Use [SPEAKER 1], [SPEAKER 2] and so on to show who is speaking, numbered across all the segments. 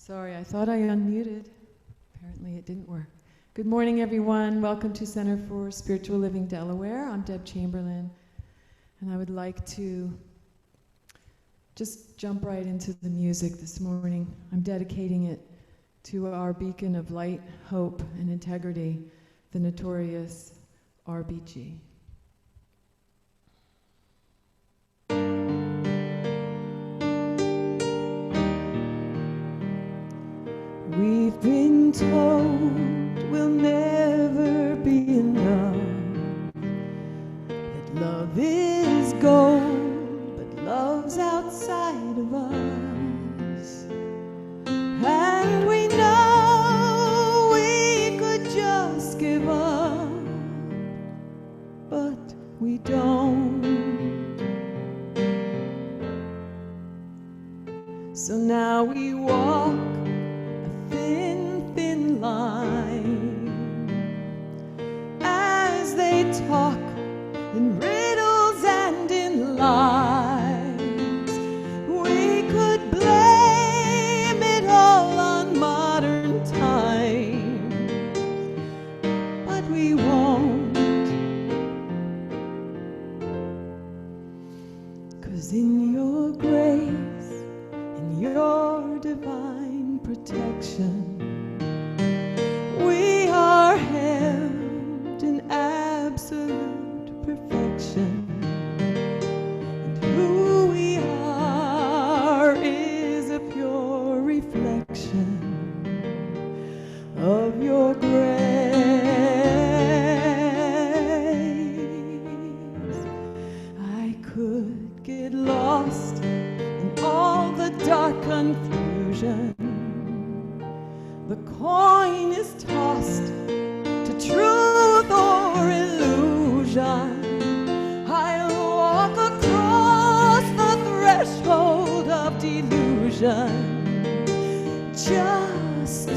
[SPEAKER 1] Sorry, I thought I unmuted. Apparently it didn't work. Good morning, everyone. Welcome to Center for Spiritual Living Delaware. I'm Deb Chamberlain, and I would like to just jump right into the music this morning. I'm dedicating it to our beacon of light, hope, and integrity, the notorious RBG. We've been told we'll never be enough, that love is gold, but love's outside of us. And we know we could just give up, but we don't. So now we walk thin line as they talk in riddles and in lies. We could blame it all on modern times, but we won't, 'cause in your grace, in your divine protection, we are held in absolute perfection. And who we are is a pure reflection of your grace. I could get lost in all the dark confusion. The coin is tossed to truth or illusion. I'll walk across the threshold of delusion just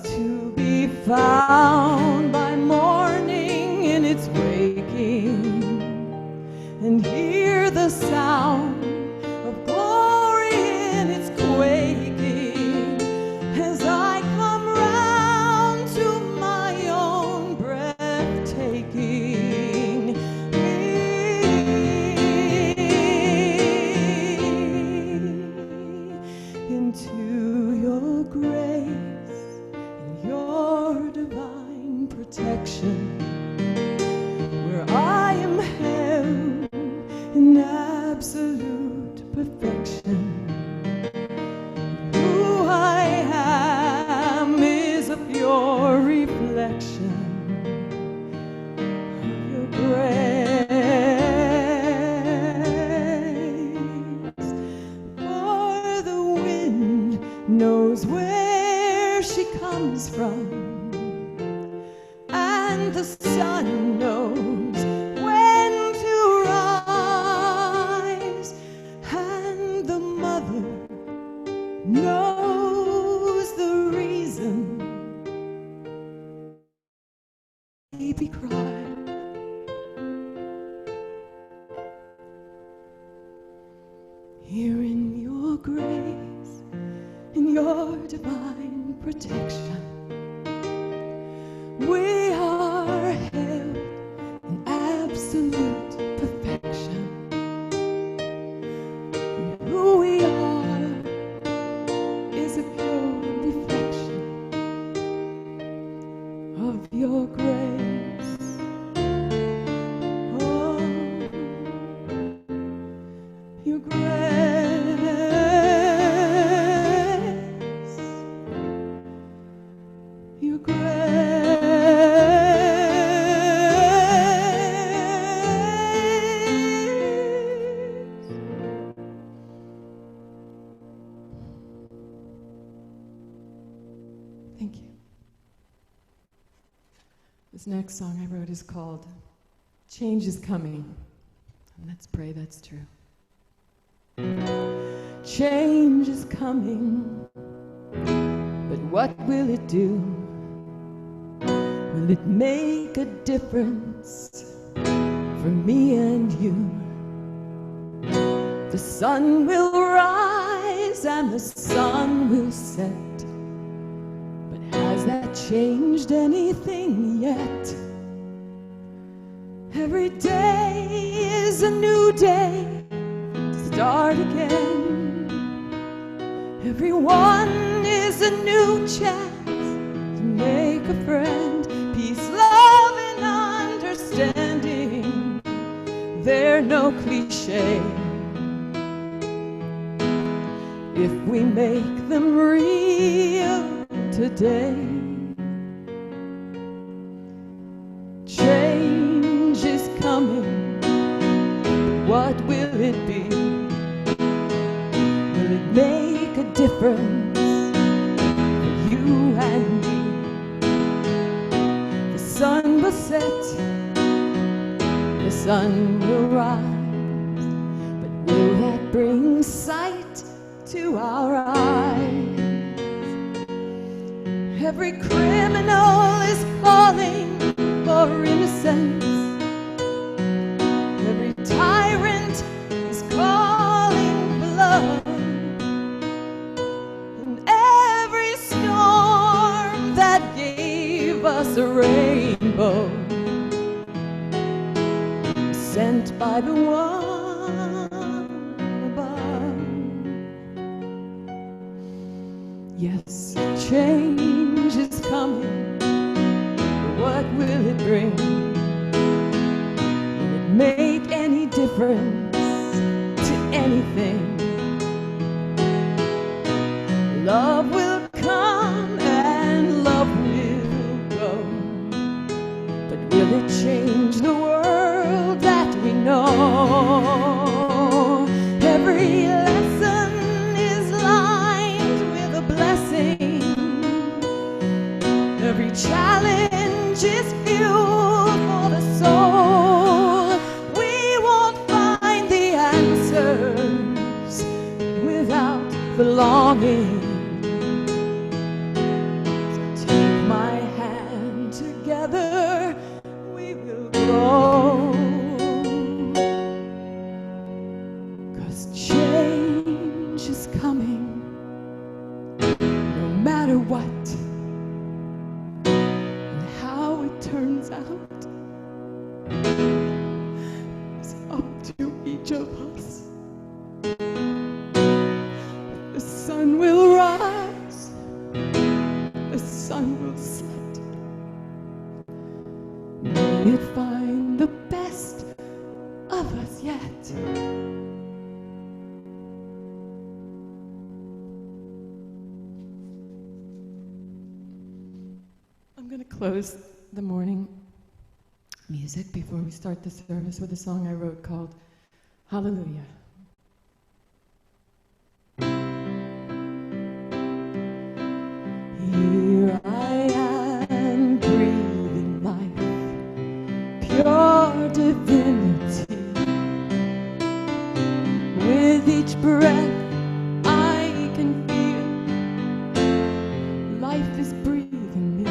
[SPEAKER 1] to be found by morning in its waking, and hear the sound of glory in its quaking, as I come round to my own breathtaking me, into your grace and your divine protection, where I am held in absolute perfection. Who I am is a pure reflection of your grace. For the wind knows where she comes from, and the sun knows when to rise, and the mother knows the reason baby cries. Here in your grace, in your divine protection, we are held in absolute perfection. And who we are is a pure reflection of your grace. Oh, your grace. Your grace. Thank you. This next song I wrote is called Change is Coming. And let's pray that's true. Change is coming, but what will it do? Will it make a difference for me and you? The sun will rise and the sun will set. But has that changed anything yet? Every day is a new day to start again. Everyone is a new chance to make a friend. Peace, love, and understanding, they're no cliche if we make them real today. Change is coming, what will it be? Will it make a difference for you and me? The sun will set, the sun will rise, but will that bring sight to our eyes? Every criminal is calling for innocence. Every tyrant is calling for love. And every storm that gave us a rainbow, sent by the one above. Yes, change is coming, but what will it bring? Will it make any difference to anything? Love will come and love will go, but will it change the world that we know? Every lesson is lined with a blessing. Every challenge is fuel for the soul. We won't find the answers without the longing. So take my hand, together we will grow. 'Cause change is coming, no matter what. Turns out it's up to each of us. The sun will rise, the sun will set. May it find the best of us yet. I'm going to close the morning music before we start the service with a song I wrote called Hallelujah. Here I am breathing life, pure divinity. With each breath I can feel life is breathing me.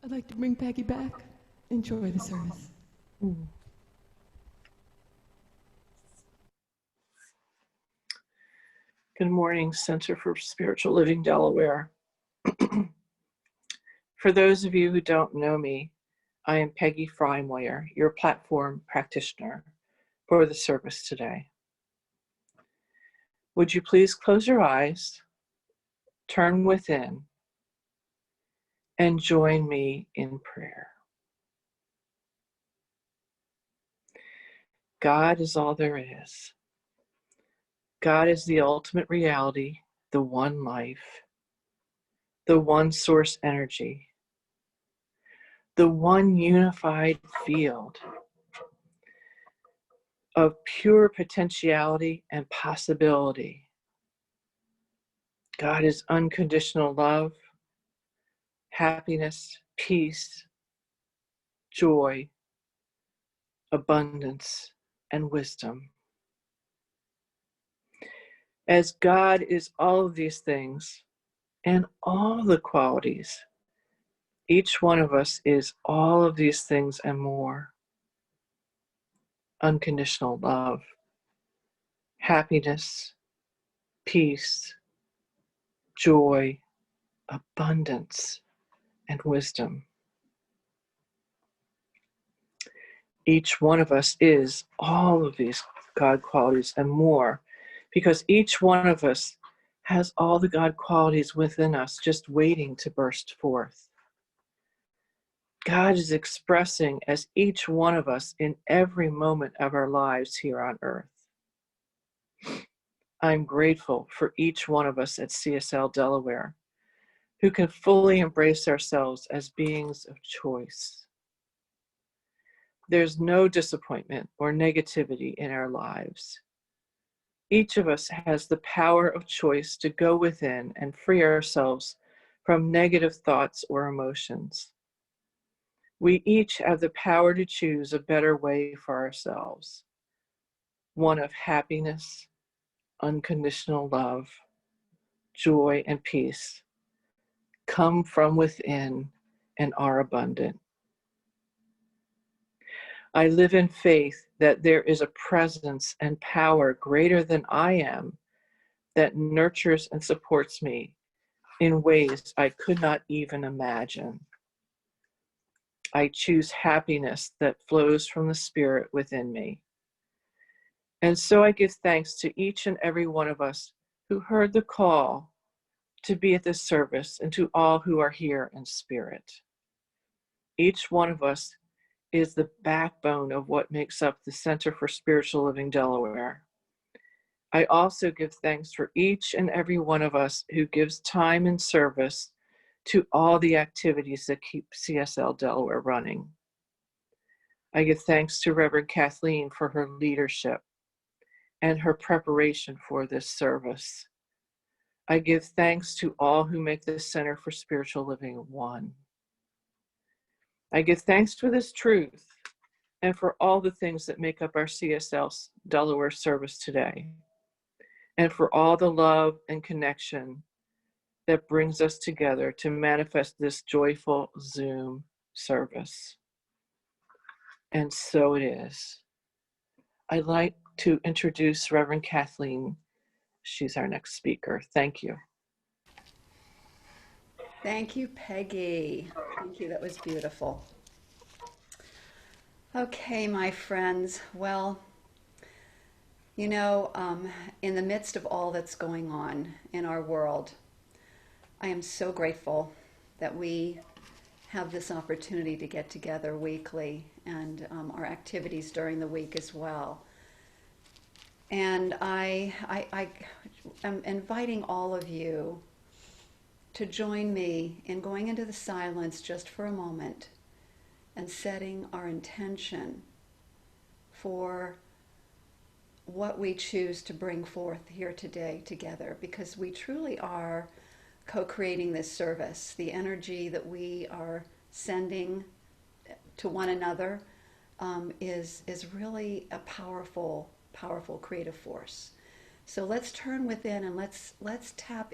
[SPEAKER 1] I'd like to bring Peggy back. Enjoy the service.
[SPEAKER 2] Good morning, Center for Spiritual Living, Delaware. For those of you who don't know me, I am Peggy Frymoyer, your platform practitioner for the service today. Would you please close your eyes, turn within, and join me in prayer. God is all there is. God is the ultimate reality, the one life, the one source energy, the one unified field of pure potentiality and possibility. God is unconditional love, happiness, peace, joy, abundance, and wisdom. As God is all of these things and all the qualities, each one of us is all of these things and more. Unconditional love, happiness, peace, joy, abundance, and wisdom. Each one of us is all of these God qualities and more, because each one of us has all the God qualities within us just waiting to burst forth. God is expressing as each one of us in every moment of our lives here on earth. I'm grateful for each one of us at CSL Delaware who can fully embrace ourselves as beings of choice. There's no disappointment or negativity in our lives. Each of us has the power of choice to go within and free ourselves from negative thoughts or emotions. We each have the power to choose a better way for ourselves, one of happiness, unconditional love, joy, and peace come from within and are abundant. I live in faith that there is a presence and power greater than I am that nurtures and supports me in ways I could not even imagine. I choose happiness that flows from the Spirit within me. And so I give thanks to each and every one of us who heard the call to be at this service and to all who are here in spirit. Each one of us is the backbone of what makes up the Center for Spiritual Living Delaware. I also give thanks for each and every one of us who gives time and service to all the activities that keep CSL Delaware running. I give thanks to Reverend Kathleen for her leadership and her preparation for this service. I give thanks to all who make the Center for Spiritual Living one. I give thanks for this truth and for all the things that make up our CSL Delaware service today, and for all the love and connection that brings us together to manifest this joyful Zoom service. And so it is. I'd like to introduce Reverend Kathleen. She's our next speaker. Thank you.
[SPEAKER 3] Thank you, Peggy. Thank you. That was beautiful. Okay, my friends. Well, in the midst of all that's going on in our world, I am so grateful that we have this opportunity to get together weekly and our activities during the week as well. And I am inviting all of you to join me in going into the silence just for a moment and setting our intention for what we choose to bring forth here today together, because we truly are co-creating this service. The energy that we are sending to one another is really a powerful creative force. So let's turn within and let's touch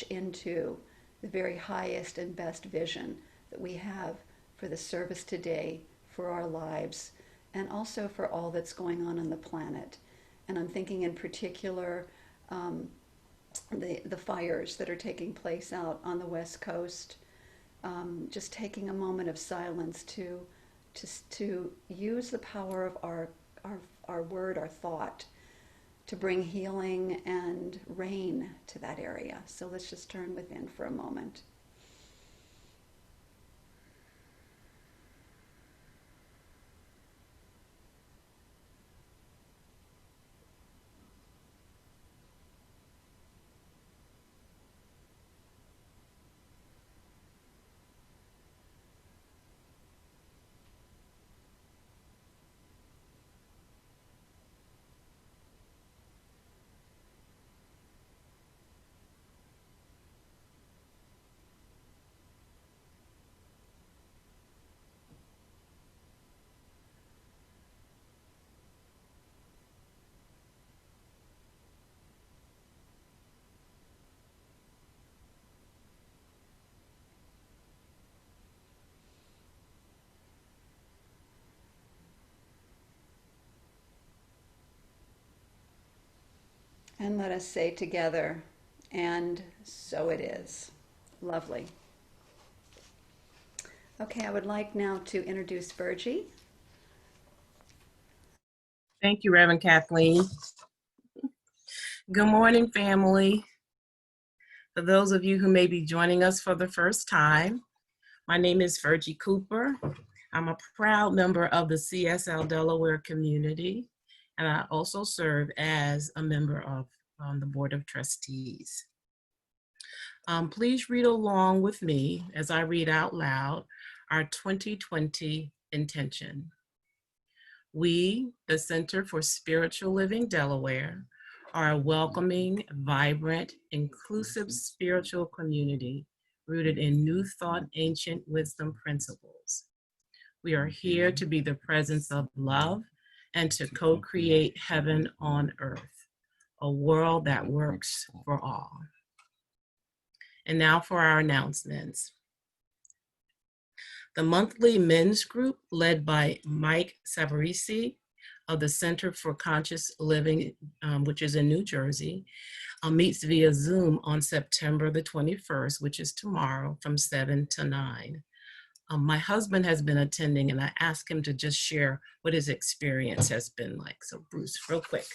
[SPEAKER 3] into the very highest and best vision that we have for the service today, for our lives, and also for all that's going on the planet. And I'm thinking in particular the fires that are taking place out on the West Coast. Just taking a moment of silence to use the power of our word, our thought, to bring healing and rain to that area. So let's just turn within for a moment. And let us say together, and so it is. Lovely. Okay, I would like now to introduce Virgie.
[SPEAKER 4] Thank you, Reverend Kathleen. Good morning, family. For those of you who may be joining us for the first time, my name is Virgie Cooper. I'm a proud member of the CSL Delaware community, and I also serve as a member of the Board of Trustees. Please read along with me as I read out loud our 2020 intention. We, the Center for Spiritual Living Delaware, are a welcoming, vibrant, inclusive spiritual community rooted in New Thought, ancient wisdom principles. We are here to be the presence of love and to co-create heaven on earth, a world that works for all. And now for our announcements. The monthly men's group led by Mike Savarese of the Center for Conscious Living, which is in New Jersey, meets via Zoom on September the 21st, which is tomorrow, from 7 to 9. My husband has been attending, and I asked him to just share what his experience has been like. So Bruce, real quick.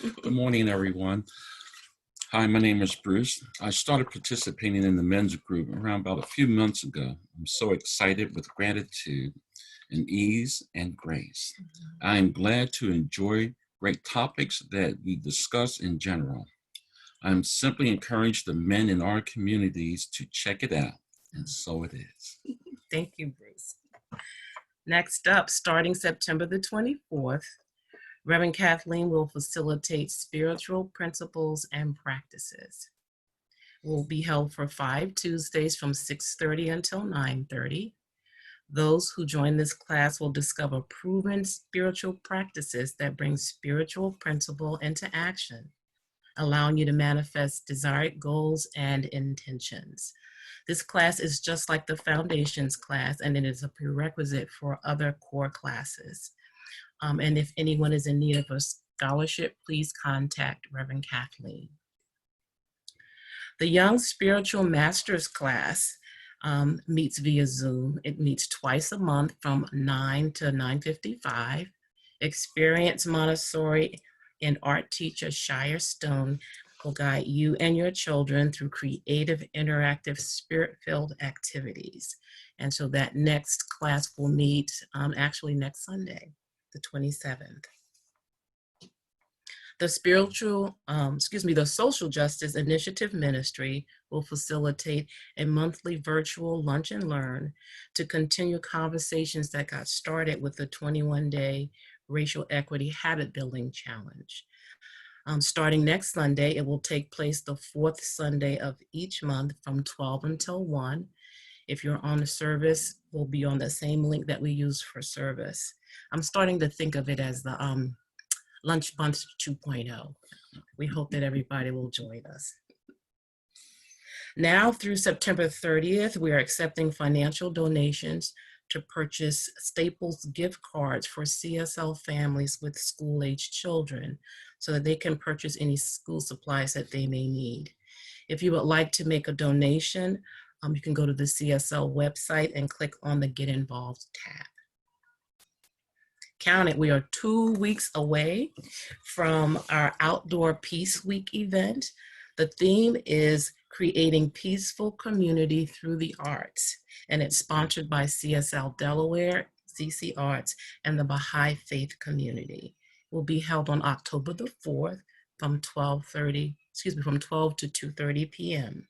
[SPEAKER 5] Okay. Good morning, everyone. Hi, my name is Bruce. I started participating in the men's group around about a few months ago. I'm so excited with gratitude and ease and grace. I am glad to enjoy great topics that we discuss in general. I'm simply encourage the men in our communities to check it out, and so it is.
[SPEAKER 4] Thank you, Bruce. Next up, starting September the 24th, Reverend Kathleen will facilitate spiritual principles and practices. It will be held for 5 Tuesdays from 6:30 until 9:30. Those who join this class will discover proven spiritual practices that bring spiritual principle into action, allowing you to manifest desired goals and intentions. This class is just like the foundations class, and it is a prerequisite for other core classes. And if anyone is in need of a scholarship, please contact Reverend Kathleen. The Young Spiritual Masters class meets via Zoom. It meets twice a month from 9 to 9:55. Experienced Montessori and art teacher Shire Stone will guide you and your children through creative, interactive, spirit-filled activities. And so that next class will meet actually next Sunday, the 27th. The the Social Justice Initiative Ministry will facilitate a monthly virtual lunch and learn to continue conversations that got started with the 21-day Racial Equity Habit Building Challenge. Starting next Sunday, it will take place the 4th Sunday of each month from 12 until 1. If you're on the service, we'll be on the same link that we use for service. I'm starting to think of it as the Lunch Bunch 2.0. We hope that everybody will join us. Now through September 30th, we are accepting financial donations to purchase Staples gift cards for CSL families with school-aged children so that they can purchase any school supplies that they may need. If you would like to make a donation, you can go to the CSL website and click on the Get Involved tab. Count it, we are 2 weeks away from our Outdoor Peace Week event. The theme is Creating Peaceful Community Through the Arts, and it's sponsored by CSL Delaware, CC Arts, and the Baha'i Faith Community. It will be held on October the 4th from 12 to 2:30 p.m.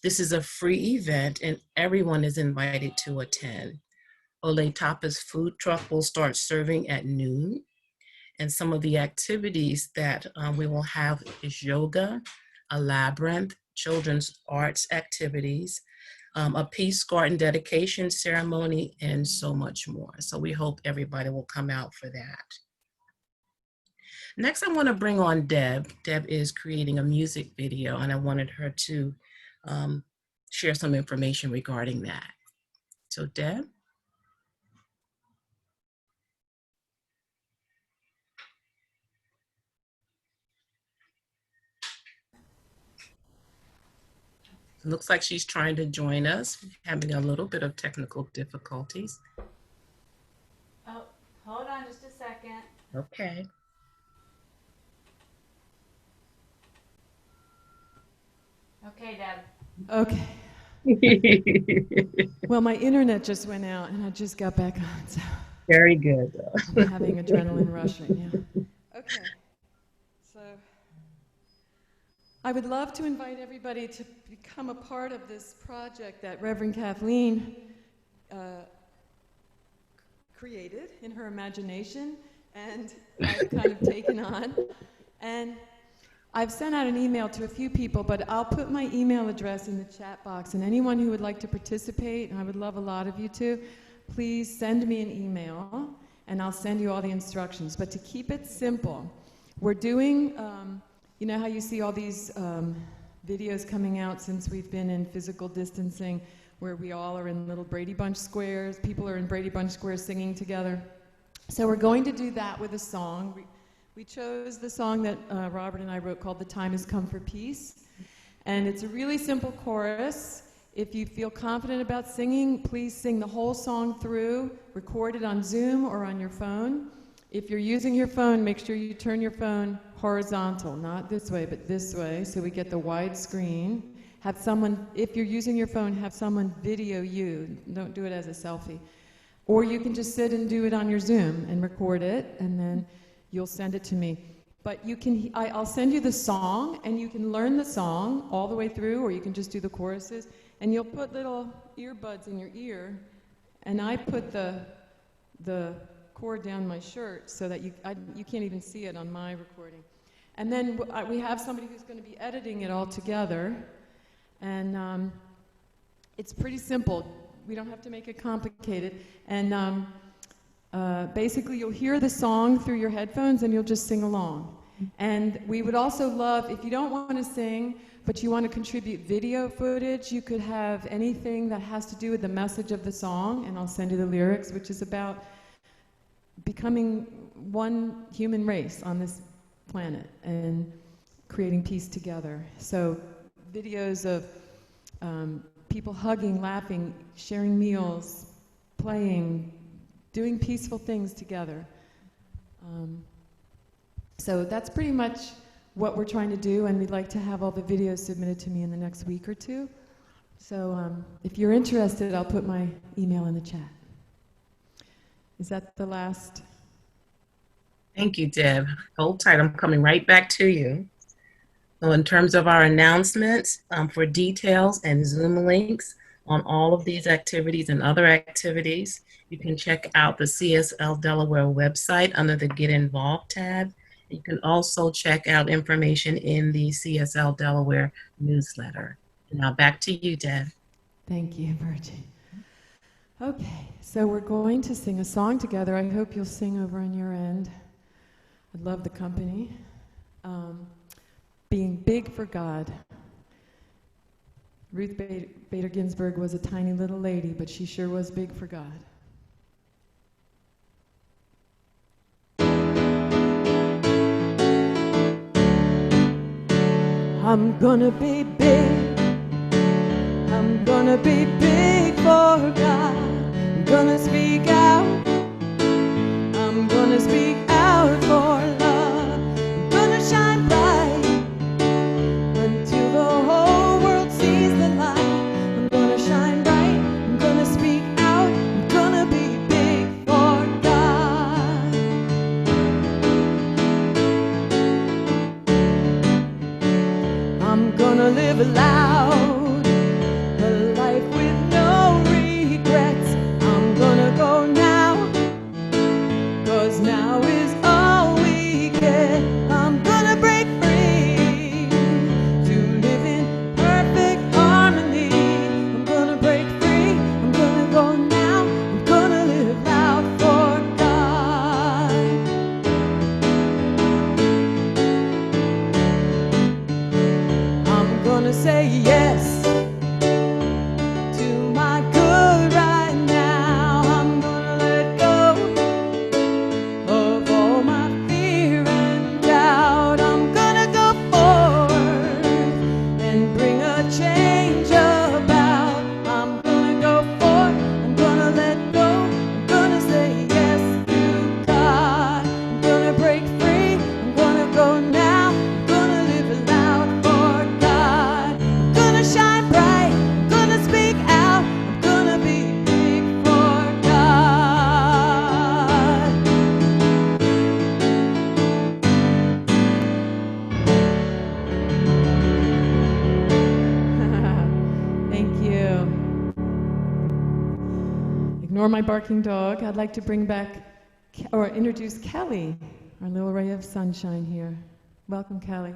[SPEAKER 4] This is a free event and everyone is invited to attend. Ole Tapa's food truck will start serving at noon. And some of the activities that we will have is yoga, a labyrinth, children's arts activities, a peace garden dedication ceremony, and so much more. So we hope everybody will come out for that. Next, I want to bring on Deb. Deb is creating a music video, and I wanted her to share some information regarding that. So Deb? It looks like she's trying to join us, having a little bit of technical difficulties.
[SPEAKER 6] Oh, hold on just a second.
[SPEAKER 4] Okay.
[SPEAKER 6] Okay, Deb.
[SPEAKER 1] Okay. Well, my internet just went out and I just got back on, so
[SPEAKER 4] Very good, though.
[SPEAKER 1] I'm having adrenaline rush right now. Okay. So I would love to invite everybody to become a part of this project that Reverend Kathleen created in her imagination and I've kind of taken on. And I've sent out an email to a few people, but I'll put my email address in the chat box, and anyone who would like to participate, and I would love a lot of you to, please send me an email, and I'll send you all the instructions. But to keep it simple, we're doing, you know how you see all these videos coming out since we've been in physical distancing, where we all are in little Brady Bunch squares, people are in Brady Bunch squares singing together. So we're going to do that with a song. We chose the song that Robert and I wrote called The Time Has Come for Peace. And it's a really simple chorus. If you feel confident about singing, please sing the whole song through, record it on Zoom or on your phone. If you're using your phone, make sure you turn your phone horizontal, not this way, but this way, so we get the wide screen. Have someone, if you're using your phone, have someone video you. Don't do it as a selfie. Or you can just sit and do it on your Zoom and record it, and then you'll send it to me. But you can, I'll send you the song, and you can learn the song all the way through, or you can just do the choruses, and you'll put little earbuds in your ear, and I put the cord down my shirt so that you can't even see it on my recording. And then we have somebody who's going to be editing it all together, and it's pretty simple. We don't have to make it complicated, and basically, you'll hear the song through your headphones and you'll just sing along. And we would also love, if you don't want to sing, but you want to contribute video footage, you could have anything that has to do with the message of the song, and I'll send you the lyrics, which is about becoming one human race on this planet and creating peace together. So videos of people hugging, laughing, sharing meals, playing, doing peaceful things together. So that's pretty much what we're trying to do, and we'd like to have all the videos submitted to me in the next week or two. So if you're interested, I'll put my email in the chat. Is that the last?
[SPEAKER 4] Thank you, Deb. Hold tight, I'm coming right back to you. So in terms of our announcements, for details and Zoom links on all of these activities and other activities, you can check out the CSL Delaware website under the Get Involved tab. You can also check out information in the CSL Delaware newsletter. Now back to you, Deb.
[SPEAKER 1] Thank you, Virgin. Okay, so we're going to sing a song together. I hope you'll sing over on your end. I'd love the company. Being Big for God. Ruth Bader Ginsburg was a tiny little lady, but she sure was big for God. I'm gonna be big. I'm gonna be big for God. I'm gonna speak out. I'm gonna speak out for love. I'm gonna shine bright until the whole world sees the light. I'm gonna shine bright. I'm gonna speak out. I'm gonna be big for God. I'm gonna live loud, a life with no regrets. I'm gonna go now, 'cause now is all we get. I'm gonna break free to live in perfect harmony. I'm gonna break free, I'm gonna go now. I'm gonna live loud for God. I'm gonna say yes to my good right now. I'm gonna let go of all my fear and doubt. I'm gonna go forward and bring a change about. I'm gonna go forward, I'm gonna let go. I'm gonna say yes to God. I'm gonna break free, I'm gonna go now. I'm gonna live loud for God. I'm gonna shine bright, I'm gonna speak out. I'm gonna be big for God. Thank you. Ignore my barking dog. I'd like to bring back or introduce Kelly, our little ray of sunshine here. Welcome, Kelly.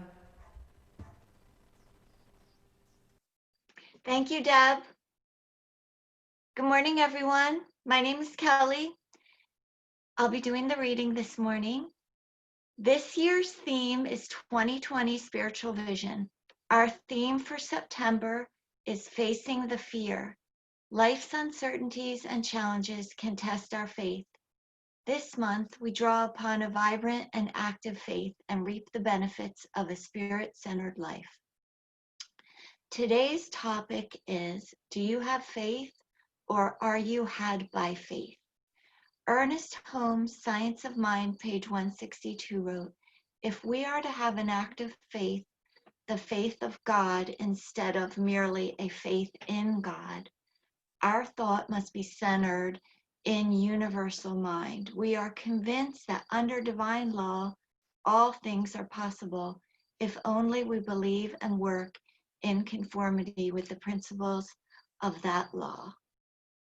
[SPEAKER 7] Thank you, Deb. Good morning, everyone. My name is Kelly. I'll be doing the reading this morning. This year's theme is 2020 Spiritual Vision. Our theme for September is Facing the Fear. Life's uncertainties and challenges can test our faith. This month, we draw upon a vibrant and active faith and reap the benefits of a spirit-centered life. Today's topic is, do you have faith or are you had by faith? Ernest Holmes' Science of Mind, page 162 wrote, if we are to have an active faith, the faith of God instead of merely a faith in God, our thought must be centered in universal mind. We are convinced that under divine law, all things are possible if only we believe and work in conformity with the principles of that law.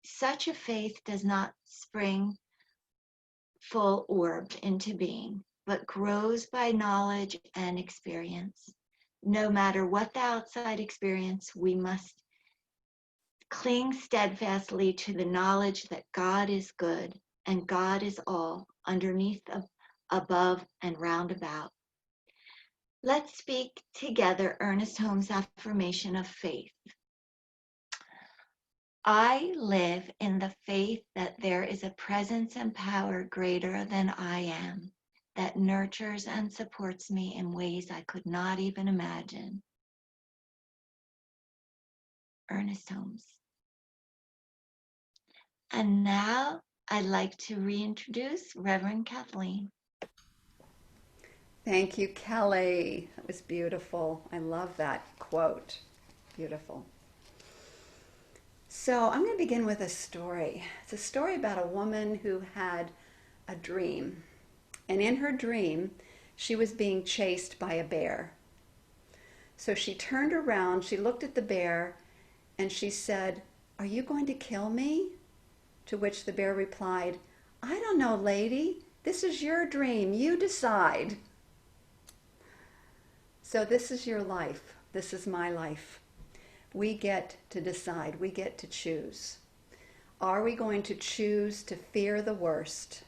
[SPEAKER 7] Such a faith does not spring full orbed into being, but grows by knowledge and experience. No matter what the outside experience, we must cling steadfastly to the knowledge that God is good and God is all, underneath, above, and round about. Let's speak together Ernest Holmes' affirmation of faith. I live in the faith that there is a presence and power greater than I am, that nurtures and supports me in ways I could not even imagine. Ernest Holmes. And now I'd like to reintroduce Reverend Kathleen.
[SPEAKER 3] Thank you, Kelly. That was beautiful. I love that quote. Beautiful. So I'm going to begin with a story. It's a story about a woman who had a dream. And in her dream, she was being chased by a bear. So she turned around, she looked at the bear, and she said, "Are you going to kill me?" To which the bear replied, "I don't know, lady. This is your dream. You decide." So this is your life. This is my life. We get to decide. We get to choose. Are we going to choose to fear the worst,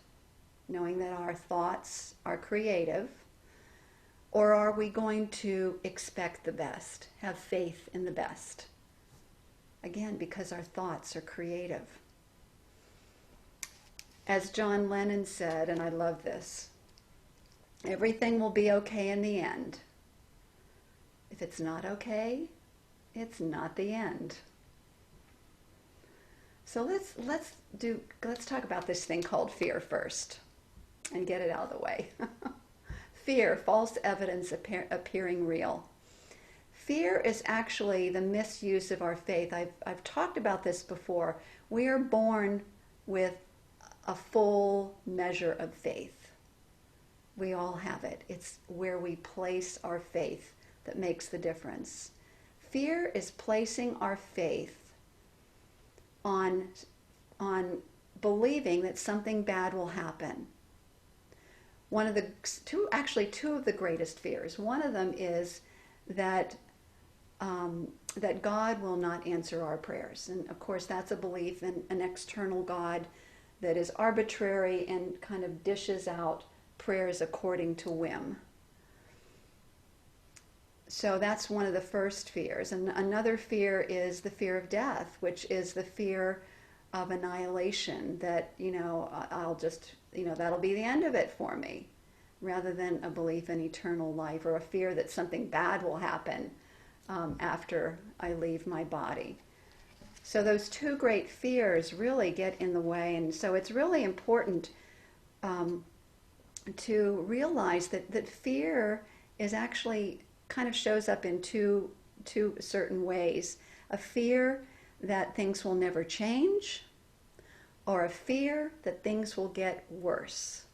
[SPEAKER 3] knowing that our thoughts are creative? Or are we going to expect the best, have faith in the best? Again, because our thoughts are creative. As John Lennon said, and I love this, everything will be okay in the end. If it's not okay, it's not the end. So let's talk about this thing called fear first and get it out of the way. Fear, false evidence appearing real. Fear is actually the misuse of our faith. I've talked about this before. We are born with a full measure of faith. We all have it. It's where we place our faith that makes the difference. Fear is placing our faith on believing that something bad will happen. One of the two of the greatest fears. One of them is that that God will not answer our prayers, and of course that's a belief in an external God that is arbitrary and kind of dishes out prayers according to whim. So that's one of the first fears. And another fear is the fear of death, which is the fear of annihilation, that, I'll just, that'll be the end of it for me, rather than a belief in eternal life, or a fear that something bad will happen after I leave my body. So those two great fears really get in the way. And so it's really important to realize that fear is actually kind of shows up in two certain ways. A fear that things will never change, or a fear that things will get worse.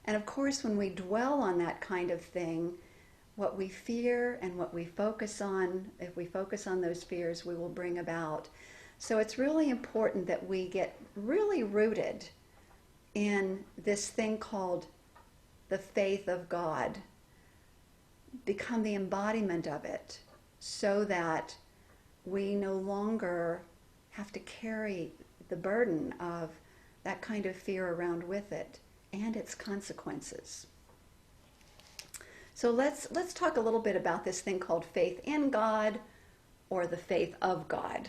[SPEAKER 3] And of course, when we dwell on that kind of thing, what we fear and what we focus on, if we focus on those fears, we will bring about. So it's really important that we get really rooted in this thing called the faith of God, become the embodiment of it, so that we no longer have to carry the burden of that kind of fear around with it and its consequences. So let's talk a little bit about this thing called faith in God, or the faith of God.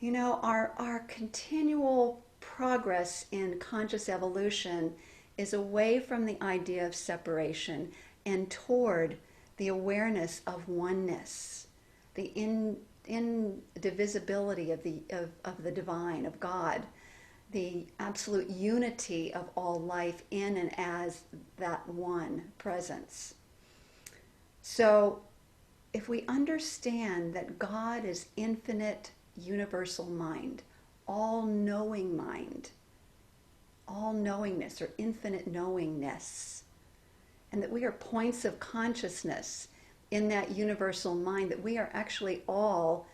[SPEAKER 3] Our continual progress in conscious evolution is away from the idea of separation and toward the awareness of oneness, the indivisibility of the divine, of God, the absolute unity of all life in and as that one presence. So if we understand that God is infinite, universal mind, all-knowing mind, all-knowingness or infinite knowingness, and that we are points of consciousness in that universal mind, that we are actually all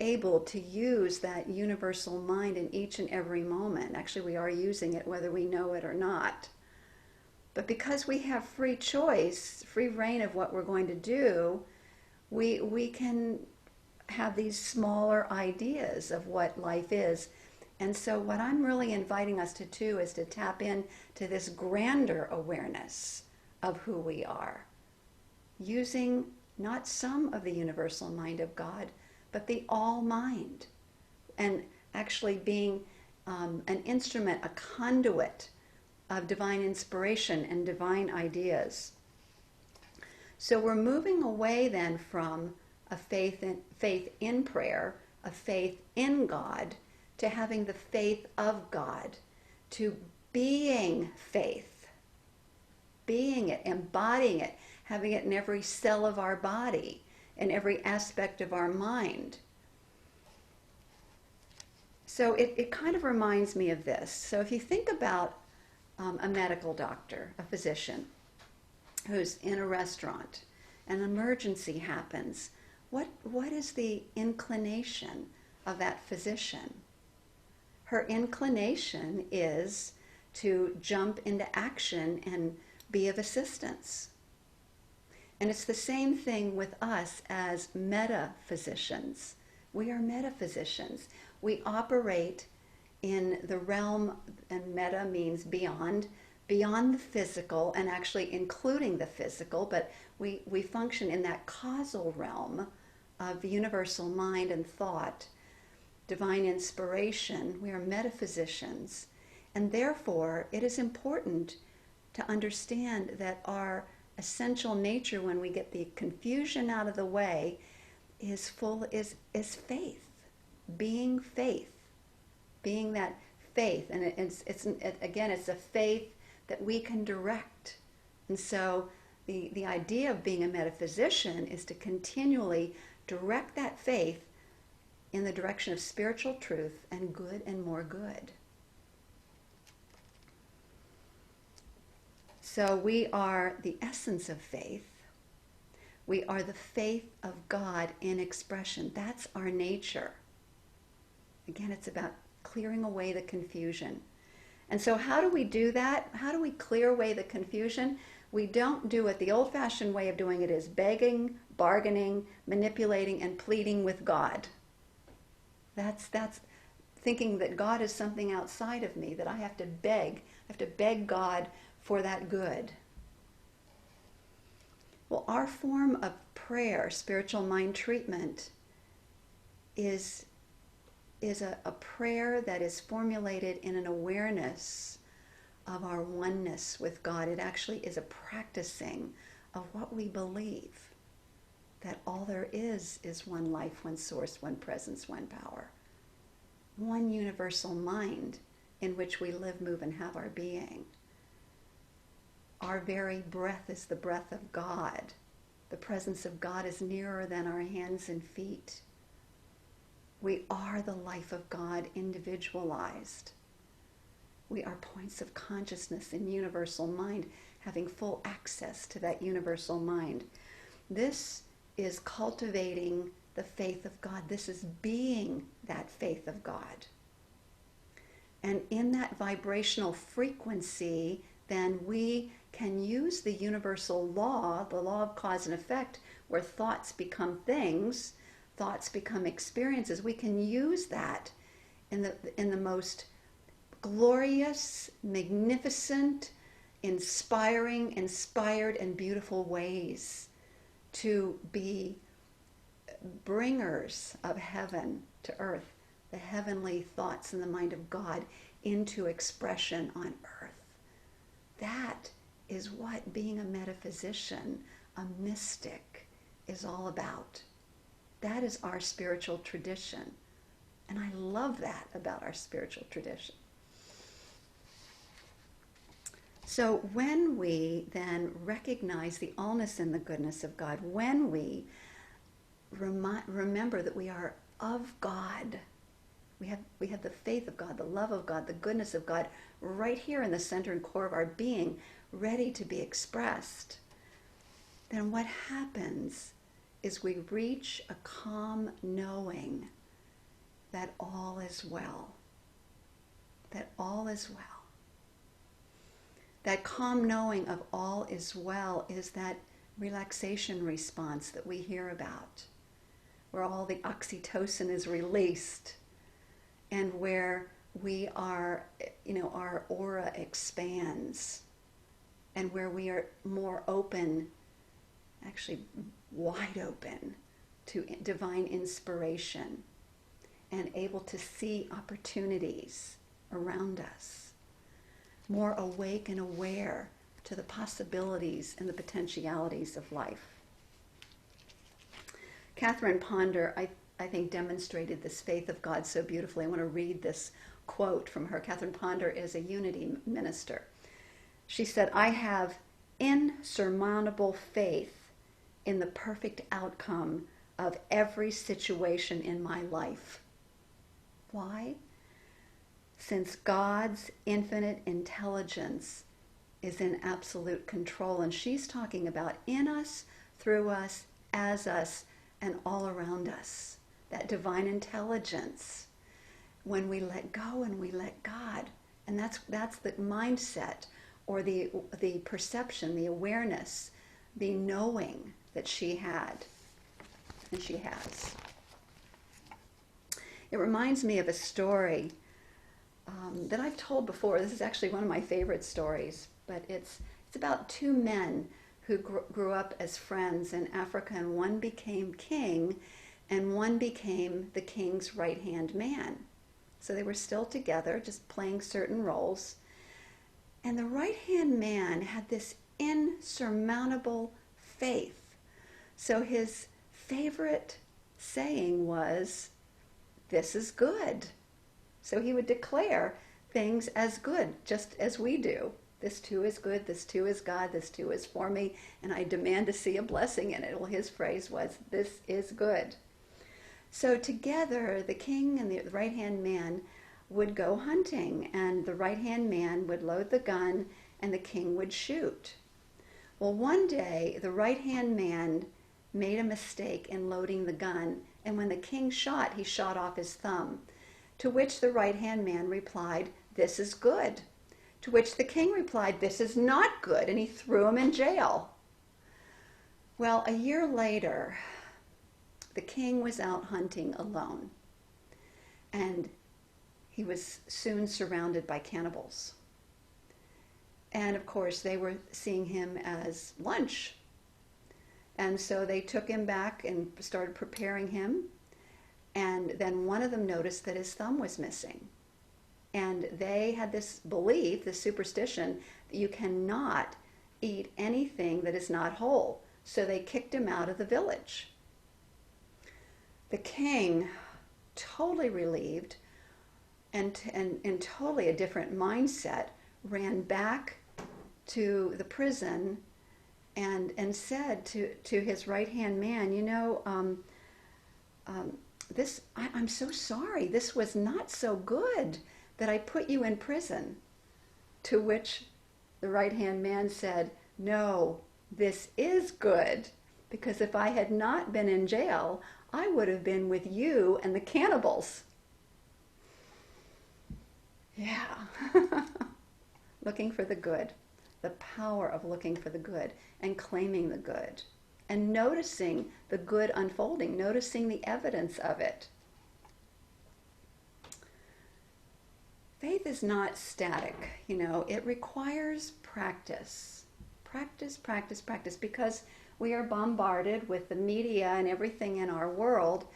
[SPEAKER 3] able to use that universal mind in each and every moment. Actually, we are using it whether we know it or not. But because we have free choice, free reign of what we're going to do, we can have these smaller ideas of what life is. And so what I'm really inviting us to do is to tap in to this grander awareness of who we are, using not some of the universal mind of God, but the all mind, and actually being an instrument, a conduit of divine inspiration and divine ideas. So we're moving away then from a faith in prayer, a faith in God, to having the faith of God, to being faith, being it, embodying it, having it in every cell of our body, in every aspect of our mind. So it kind of reminds me of this. So if you think about a medical doctor, a physician, who's in a restaurant, an emergency happens, what is the inclination of that physician? Her inclination is to jump into action and be of assistance. And it's the same thing with us as metaphysicians. We are metaphysicians. We operate in the realm, and meta means beyond the physical, and actually including the physical, but we function in that causal realm of universal mind and thought, divine inspiration. We are metaphysicians. And therefore, it is important to understand that our essential nature, when we get the confusion out of the way, is faith. Being faith. Being that faith. And again, it's a faith that we can direct. And so the idea of being a metaphysician is to continually direct that faith in the direction of spiritual truth and good and more good. So we are the essence of faith. We are the faith of God in expression. That's our nature. Again, it's about clearing away the confusion. And so how do we do that? How do we clear away the confusion? We don't do it. The old-fashioned way of doing it is begging, bargaining, manipulating, and pleading with God. That's thinking that God is something outside of me, that I have to beg God for that good. Well, our form of prayer, spiritual mind treatment, is a prayer that is formulated in an awareness of our oneness with God. It actually is a practicing of what we believe, that all there is one life, one source, one presence, one power, one universal mind in which we live, move, and have our being. Our very breath is the breath of God. The presence of God is nearer than our hands and feet. We are the life of God individualized. We are points of consciousness in universal mind, having full access to that universal mind. This is cultivating the faith of God. This is being that faith of God. And in that vibrational frequency, then we can use the universal law, the law of cause and effect, where thoughts become things, thoughts become experiences. We can use that in the most glorious, magnificent, inspired, and beautiful ways to be bringers of heaven to earth, the heavenly thoughts in the mind of God into expression on earth. That is what being a metaphysician, a mystic, is all about. That is our spiritual tradition. And I love that about our spiritual tradition. So when we then recognize the allness and the goodness of God, when we remember that we are of God, we have the faith of God, the love of God, the goodness of God right here in the center and core of our being, ready to be expressed, then what happens is we reach a calm knowing that all is well. That all is well. That calm knowing of all is well is that relaxation response that we hear about, where all the oxytocin is released and where we are, our aura expands and where we are more open, actually wide open to divine inspiration and able to see opportunities around us, more awake and aware to the possibilities and the potentialities of life. Catherine Ponder, I think, demonstrated this faith of God so beautifully. I want to read this quote from her. Catherine Ponder is a unity minister. She said, "I have insurmountable faith in the perfect outcome of every situation in my life." Why? Since God's infinite intelligence is in absolute control, and she's talking about in us, through us, as us, and all around us. That divine intelligence, when we let go and we let God, and that's the mindset, or the perception, the awareness, the knowing that she had, and she has. It reminds me of a story that I've told before. This is actually one of my favorite stories, but it's about two men who grew up as friends in Africa, and one became king and one became the king's right-hand man. So they were still together, just playing certain roles. And the right-hand man had this insurmountable faith. So his favorite saying was, "This is good." So he would declare things as good, just as we do. This too is good, this too is God, this too is for me, and I demand to see a blessing in it. Well, his phrase was, "This is good." So together, the king and the right-hand man would go hunting, and the right-hand man would load the gun, and the king would shoot. Well, one day, the right-hand man made a mistake in loading the gun, and when the king shot, he shot off his thumb, to which the right-hand man replied, "This is good." To which the king replied, "This is not good," and he threw him in jail. Well, a year later, the king was out hunting alone, and he was soon surrounded by cannibals. And of course, they were seeing him as lunch. And so they took him back and started preparing him. And then one of them noticed that his thumb was missing. And they had this belief, this superstition, that you cannot eat anything that is not whole. So they kicked him out of the village. The king, totally relieved and in totally a different mindset, ran back to the prison and said to his right-hand man, I'm so sorry. This was not so good that I put you in prison. To which the right-hand man said, "No, this is good, because if I had not been in jail, I would have been with you and the cannibals." Yeah. Looking for the good, the power of looking for the good and claiming the good and noticing the good unfolding, noticing the evidence of it. Faith is not static, it requires practice. Practice, practice, practice, because we are bombarded with the media and everything in our world.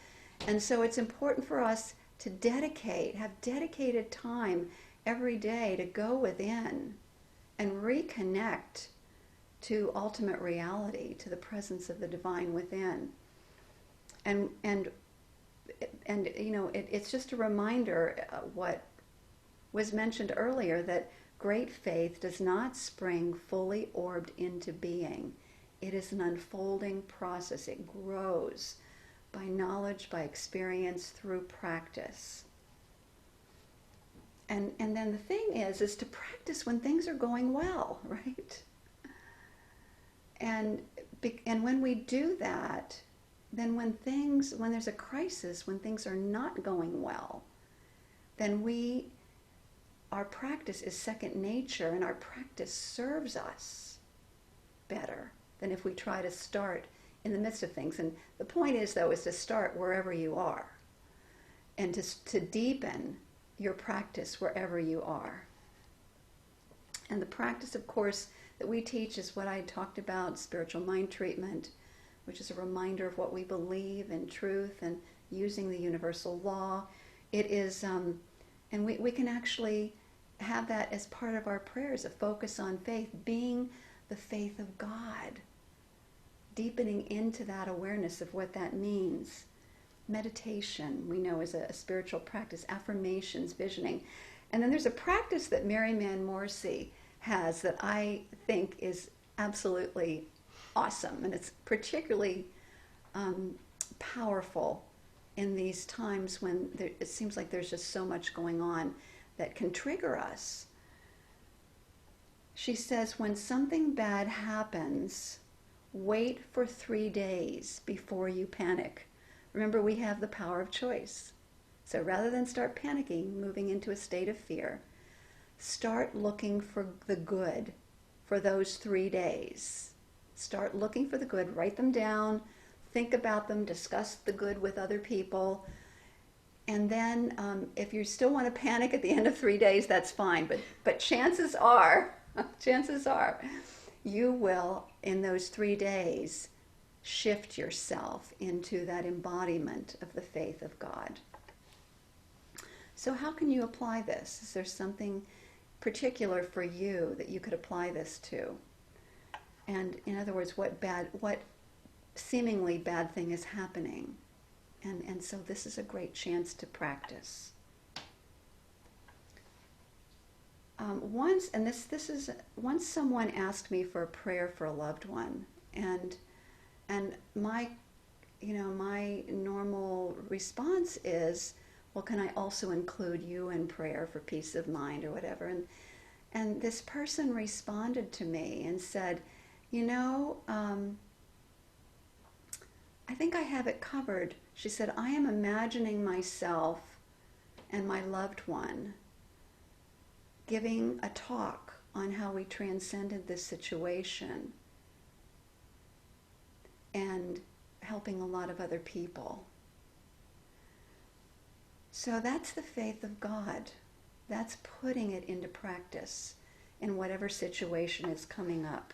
[SPEAKER 3] And so it's important for us to have dedicated time every day to go within and reconnect to ultimate reality, to the presence of the divine within. And it's just a reminder, what was mentioned earlier, that great faith does not spring fully orbed into being. It is an unfolding process. It grows by knowledge, by experience, through practice. And then the thing is to practice when things are going well, right? And when we do that, then when there's a crisis, when things are not going well, then our practice is second nature, and our practice serves us better than if we try to start in the midst of things. And the point is, though, is to start wherever you are and to deepen your practice wherever you are. And the practice, of course, that we teach is what I talked about, spiritual mind treatment, which is a reminder of what we believe in truth and using the universal law. It is, and we can actually have that as part of our prayers, a focus on faith, being the faith of God, deepening into that awareness of what that means. Meditation, we know, is a spiritual practice, affirmations, visioning. And then there's a practice that Mary Mann Morrissey has that I think is absolutely awesome, and it's particularly powerful in these times when it seems like there's just so much going on that can trigger us. She says, when something bad happens, wait for 3 days before you panic. Remember, we have the power of choice. So rather than start panicking, moving into a state of fear, start looking for the good for those 3 days. Start looking for the good, write them down, think about them, discuss the good with other people. And then if you still want to panic at the end of 3 days, that's fine. But chances are, you will, in those 3 days, shift yourself into that embodiment of the faith of God. So how can you apply this? Is there something particular for you that you could apply this to? And in other words, what seemingly bad thing is happening? And so this is a great chance to practice. Once someone asked me for a prayer for a loved one, and my normal response is, well, can I also include you in prayer for peace of mind or whatever? And this person responded to me and said, I think I have it covered. She said, I am imagining myself and my loved one giving a talk on how we transcended this situation and helping a lot of other people. So that's the faith of God. That's putting it into practice in whatever situation is coming up.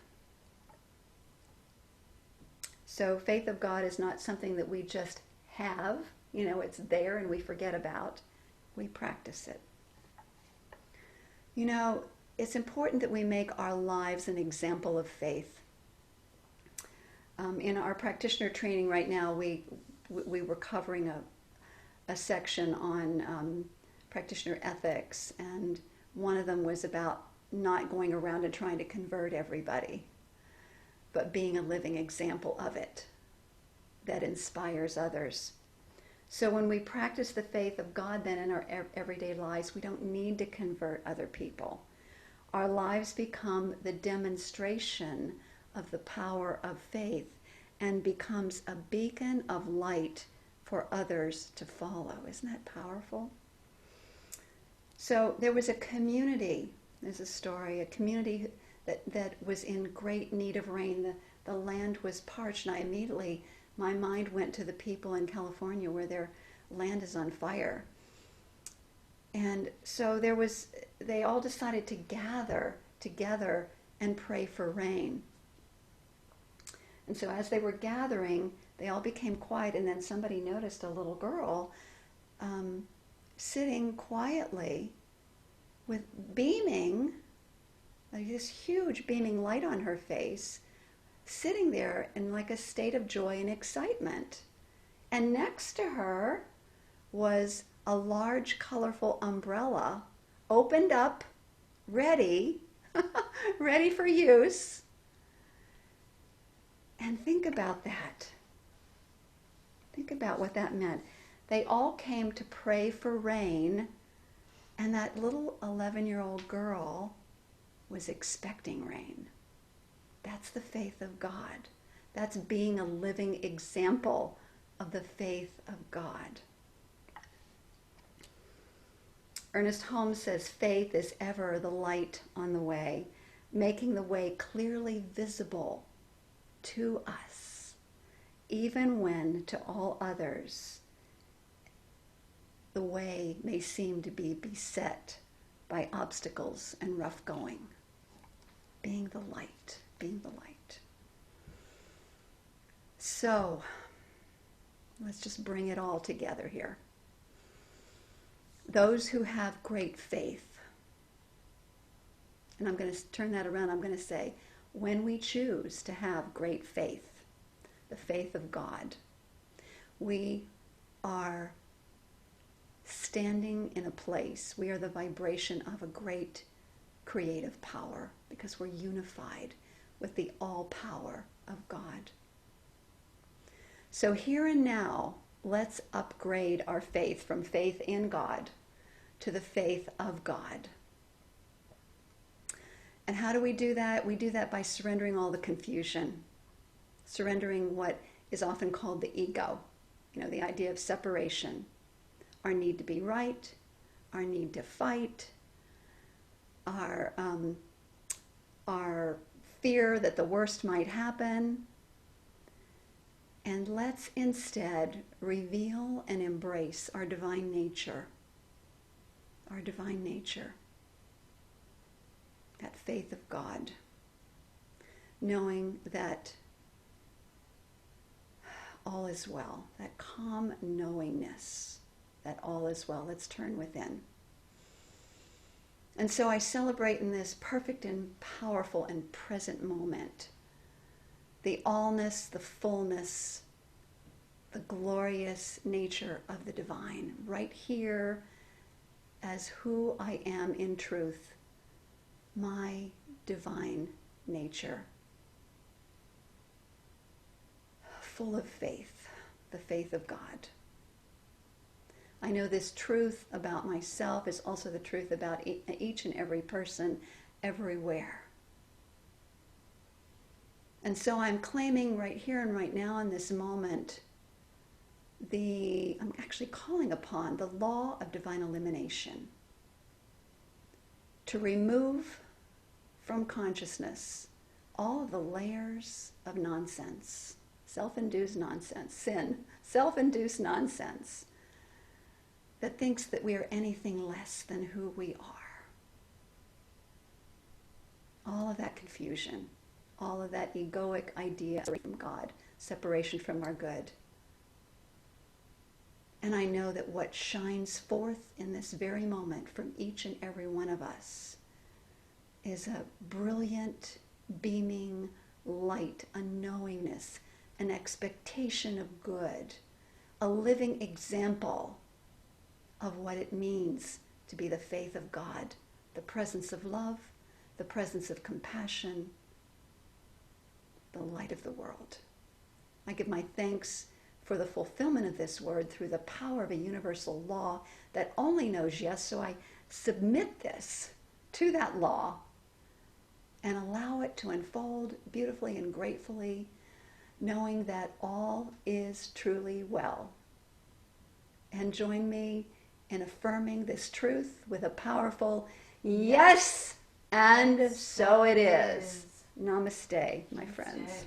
[SPEAKER 3] So faith of God is not something that we just have, it's there and we forget about. We practice it. It's important that we make our lives an example of faith. In our practitioner training right now, we were covering a section on practitioner ethics, and one of them was about not going around and trying to convert everybody, but being a living example of it that inspires others. So when we practice the faith of God then in our everyday lives, we don't need to convert other people. Our lives become the demonstration of the power of faith and becomes a beacon of light for others to follow. Isn't that powerful? So there was a community, there's a story, a community that was in great need of rain. The land was parched, and my mind went to the people in California where their land is on fire. And so they all decided to gather together and pray for rain. And so as they were gathering, they all became quiet, and then somebody noticed a little girl sitting quietly with beaming, like this huge beaming light on her face, sitting there in like a state of joy and excitement. And next to her was a large, colorful umbrella, opened up, ready for use. And think about that. Think about what that meant. They all came to pray for rain, and that little 11-year-old girl was expecting rain. That's the faith of God. That's being a living example of the faith of God. Ernest Holmes says, faith is ever the light on the way, making the way clearly visible to us, even when to all others the way may seem to be beset by obstacles and rough going. Being the light, being the light. So, let's just bring it all together here. Those who have great faith, and I'm going to turn that around, I'm going to say, when we choose to have great faith, the faith of God, we are standing in a place, we are the vibration of a great creative power because we're unified with the all power of God. So here and now, let's upgrade our faith from faith in God to the faith of God. And how do we do that? We do that by surrendering all the confusion, surrendering what is often called the ego, the idea of separation, our need to be right, our need to fight, our fear that the worst might happen. And let's instead reveal and embrace our divine nature, that faith of God, knowing that all is well, that calm knowingness that all is well. Let's turn within. And so I celebrate in this perfect and powerful and present moment the allness, the fullness, the glorious nature of the divine, right here as who I am in truth, my divine nature, full of faith, the faith of God. I know this truth about myself is also the truth about each and every person everywhere. And so I'm claiming right here and right now in this moment, I'm actually calling upon the law of divine elimination to remove from consciousness all of the layers of nonsense, self-induced nonsense, sin, self-induced nonsense that thinks that we are anything less than who we are. All of that confusion, all of that egoic idea from God, separation from our good. And I know that what shines forth in this very moment from each and every one of us is a brilliant, beaming light, a knowingness, an expectation of good, a living example of what it means to be the faith of God, the presence of love, the presence of compassion, the light of the world. I give my thanks for the fulfillment of this word through the power of a universal law that only knows yes, so I submit this to that law and allow it to unfold beautifully and gratefully, knowing that all is truly well. And join me in affirming this truth with a powerful yes, and so it is. Namaste, my friends.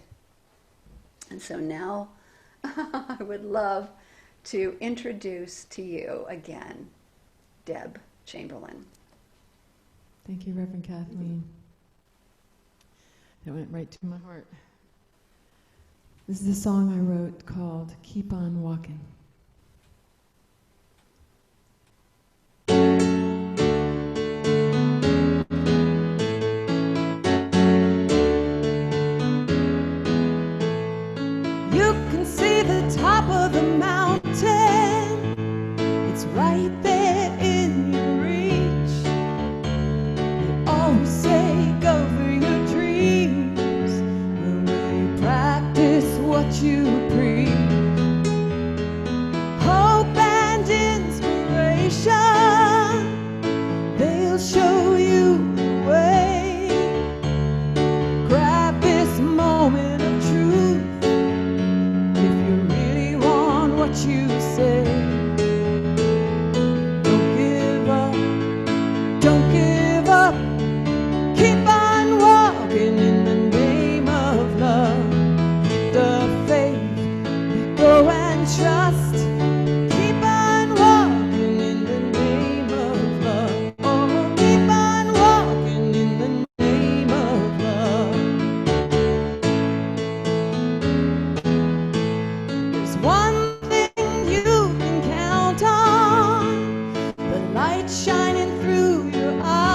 [SPEAKER 3] And so now I would love to introduce to you again Deb Chamberlain.
[SPEAKER 1] Thank you, Reverend Kathleen. That went right to my heart. This is a song I wrote called Keep On Walking. You can see the top of the mountain. It's right there in your reach. You always say go for your dreams. When we practice what you preach. Hope and inspiration, they'll show you the way. Grab this moment of truth if you really want what you say. Don't give up, don't give up. Keep on walking in the name of love. Keep the faith, go and trust. Keep on walking in the name of love. Oh, keep on walking in the name of love. There's one thing you can count on, the light shining through your eyes.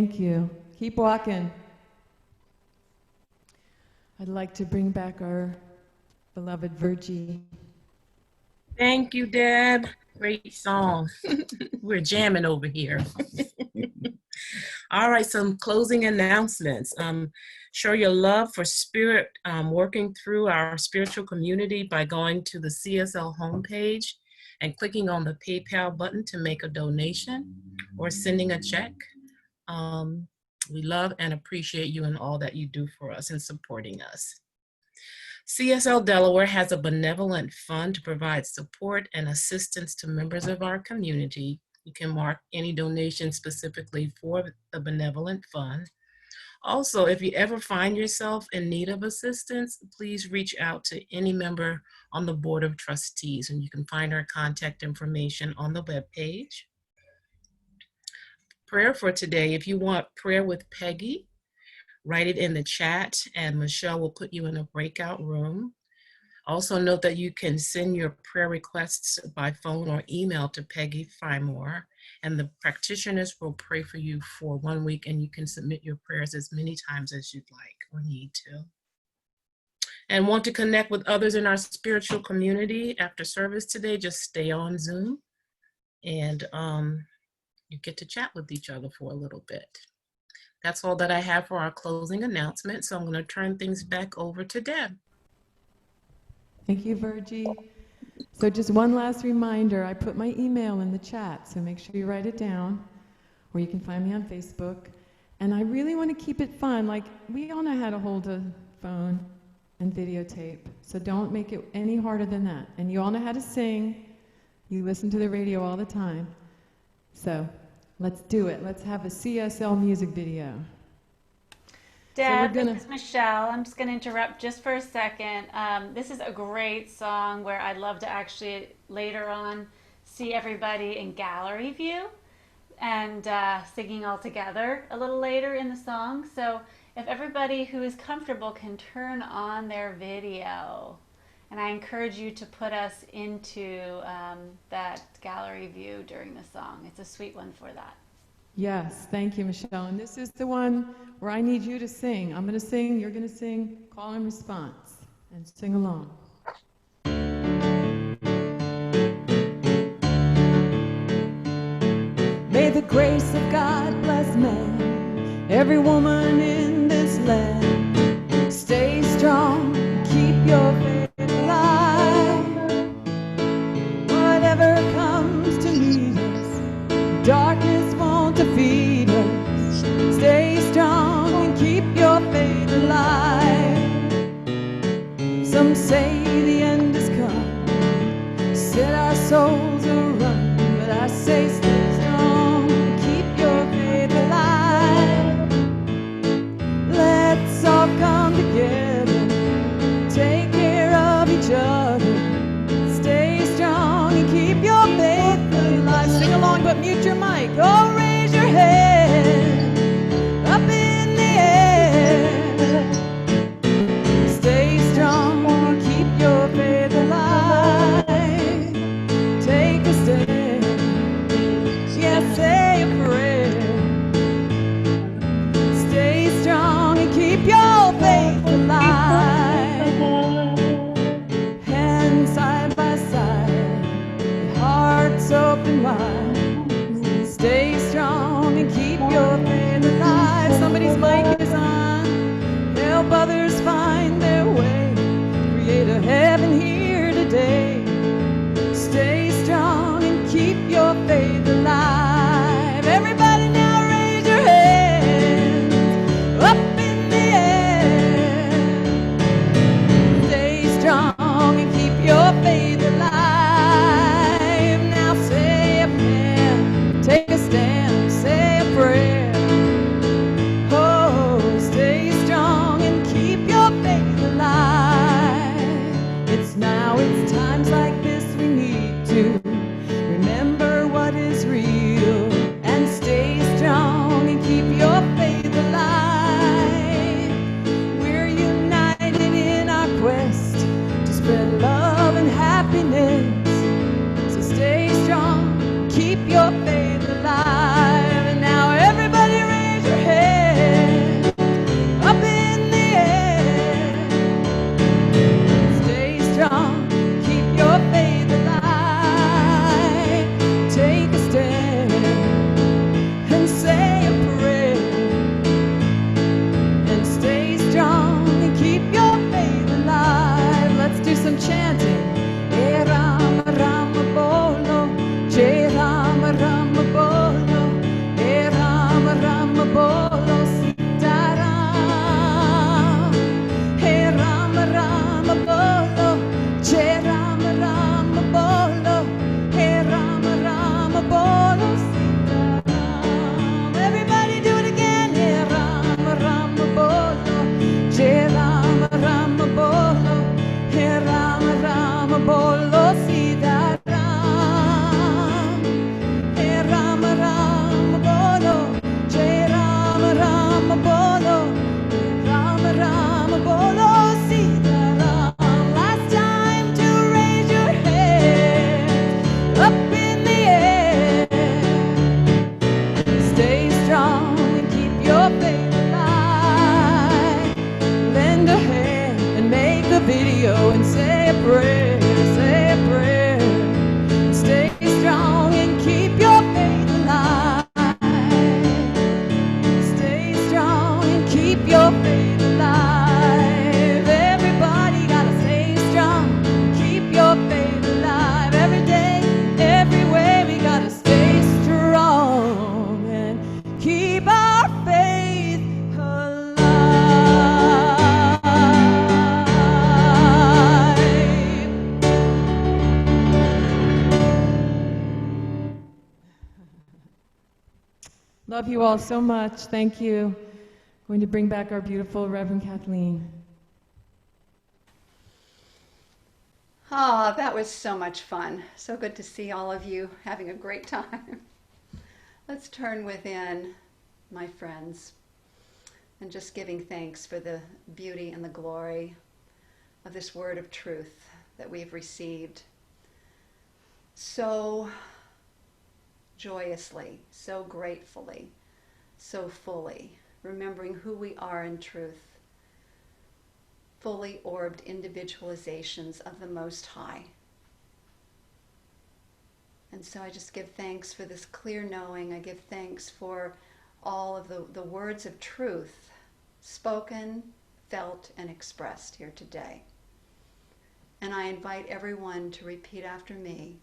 [SPEAKER 1] Thank you. Keep walking. I'd like to bring back our beloved Virgie.
[SPEAKER 4] Thank you, Deb. Great song. We're jamming over here. All right, some closing announcements. Show your love for spirit, working through our spiritual community by going to the CSL homepage and clicking on the PayPal button to make a donation or sending a check. We love and appreciate you and all that you do for us and supporting us. CSL Delaware has a benevolent fund to provide support and assistance to members of our community. You can mark any donation specifically for the benevolent fund. Also, if you ever find yourself in need of assistance, please reach out to any member on the Board of Trustees, and you can find our contact information on the webpage. Prayer for today. If you want prayer with Peggy, write it in the chat and Michelle will put you in a breakout room. Also note that you can send your prayer requests by phone or email to Peggy Fymore, and the practitioners will pray for you for 1 week, and you can submit your prayers as many times as you'd like or need to. And want to connect with others in our spiritual community after service today, just stay on Zoom and you get to chat with each other for a little bit. That's all that I have for our closing announcement. So I'm going to turn things back over to Deb.
[SPEAKER 1] Thank you, Virgie. So just one last reminder, I put my email in the chat, so make sure you write it down, or you can find me on Facebook. And I really want to keep it fun. Like, we all know how to hold a phone and videotape, so don't make it any harder than that. And you all know how to sing. You listen to the radio all the time. So let's do it. Let's have a CSL music video.
[SPEAKER 6] Deb,
[SPEAKER 1] So
[SPEAKER 6] this is Michelle. I'm just going to interrupt just for a second. This is a great song where I'd love to actually later on see everybody in gallery view and singing all together a little later in the song. So if everybody who is comfortable can turn on their video, and I encourage you to put us into that gallery view during the song. It's a sweet one for that.
[SPEAKER 1] Yes, thank you, Michelle. And this is the one where I need you to sing. I'm going to sing, you're going to sing, call and response, and sing along. May the grace of God bless man, every woman in this land. Stay strong, keep your faith alive. Whatever comes to meet us, darkness won't defeat us. Stay strong and keep your faith alive. Some say the end has come, set our souls a-run, but I say stay strong, keep your faith alive. Let's all come together, take care of each other. Stay strong and keep your faith alive. Sing along, but mute your mic. Oh, raise your head up in the air. Stay strong and keep your faith alive. Take a stand, yeah, say a prayer. Stay strong and keep your faith alive. Hands side by side, hearts open wide. Stay strong and keep bolo sitaram. Hey Ram Ram bolo, Jai Ram Ram bolo, Ram Ram bolo sitaram. Last time to raise your head up in the air. Stay strong and keep your faith alive. Lend a hand and make a video and say a prayer, say a prayer. Stay strong and keep your faith alive. Stay strong and keep your faith alive. Everybody gotta stay strong, keep your faith alive. Every day, everywhere, we gotta stay strong and keep our faith alive. Love you all so much. Thank you. Going to bring back our beautiful Reverend Kathleen.
[SPEAKER 3] Oh, that was so much fun. So good to see all of you having a great time. Let's turn within, my friends, and just giving thanks for the beauty and the glory of this word of truth that we've received so joyously, so gratefully, so fully, remembering who we are in truth, fully orbed individualizations of the Most High. And so I just give thanks for this clear knowing. I give thanks for all of the words of truth spoken, felt, and expressed here today. And I invite everyone to repeat after me.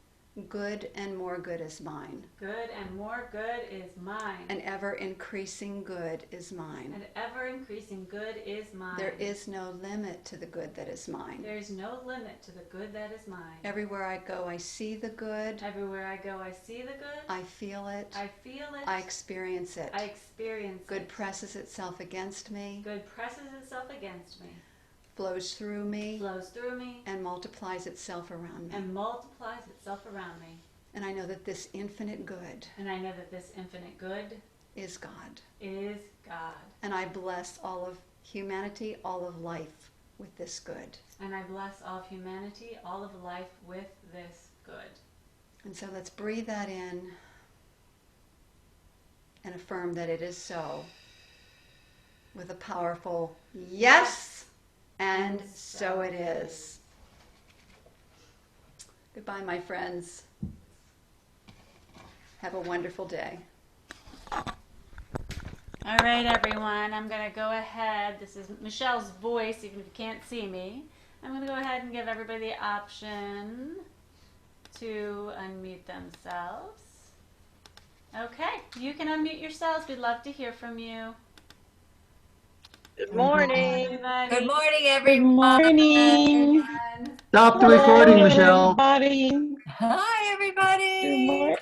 [SPEAKER 3] Good and more good is mine.
[SPEAKER 6] Good and more good is mine.
[SPEAKER 3] An ever-increasing good is mine.
[SPEAKER 6] An ever-increasing good is mine.
[SPEAKER 3] There is no limit to the good that is mine.
[SPEAKER 6] There is no limit to the good that is mine.
[SPEAKER 3] Everywhere I go, I see the good.
[SPEAKER 6] Everywhere I go, I see the good.
[SPEAKER 3] I feel it.
[SPEAKER 6] I feel it.
[SPEAKER 3] I experience it.
[SPEAKER 6] I experience
[SPEAKER 3] Good
[SPEAKER 6] it.
[SPEAKER 3] presses itself against me,
[SPEAKER 6] Good presses itself against me,
[SPEAKER 3] flows through me,
[SPEAKER 6] flows through me,
[SPEAKER 3] and multiplies itself around me.
[SPEAKER 6] and multiplies itself around me.
[SPEAKER 3] And I know that this infinite good
[SPEAKER 6] And I know that this infinite good
[SPEAKER 3] is God.
[SPEAKER 6] is God.
[SPEAKER 3] And I bless all of humanity, all of life with this good.
[SPEAKER 6] And I bless all of humanity, all of life with this good.
[SPEAKER 3] And so let's breathe that in and affirm that it is so with a powerful yes, and so it is. Goodbye, my friends. Have a wonderful day.
[SPEAKER 6] All right, everyone, I'm going to go ahead. This is Michelle's voice, even if you can't see me. I'm going to go ahead and give everybody the option to unmute themselves. Okay, you can unmute yourselves. We'd love to hear from you.
[SPEAKER 2] Good morning.
[SPEAKER 6] Everybody.
[SPEAKER 8] Good morning, everyone.
[SPEAKER 9] Morning.
[SPEAKER 8] Everyone.
[SPEAKER 9] Stop the recording,
[SPEAKER 2] Hello,
[SPEAKER 9] Michelle.
[SPEAKER 2] everybody.
[SPEAKER 8] Hi, everybody.
[SPEAKER 9] Good morning.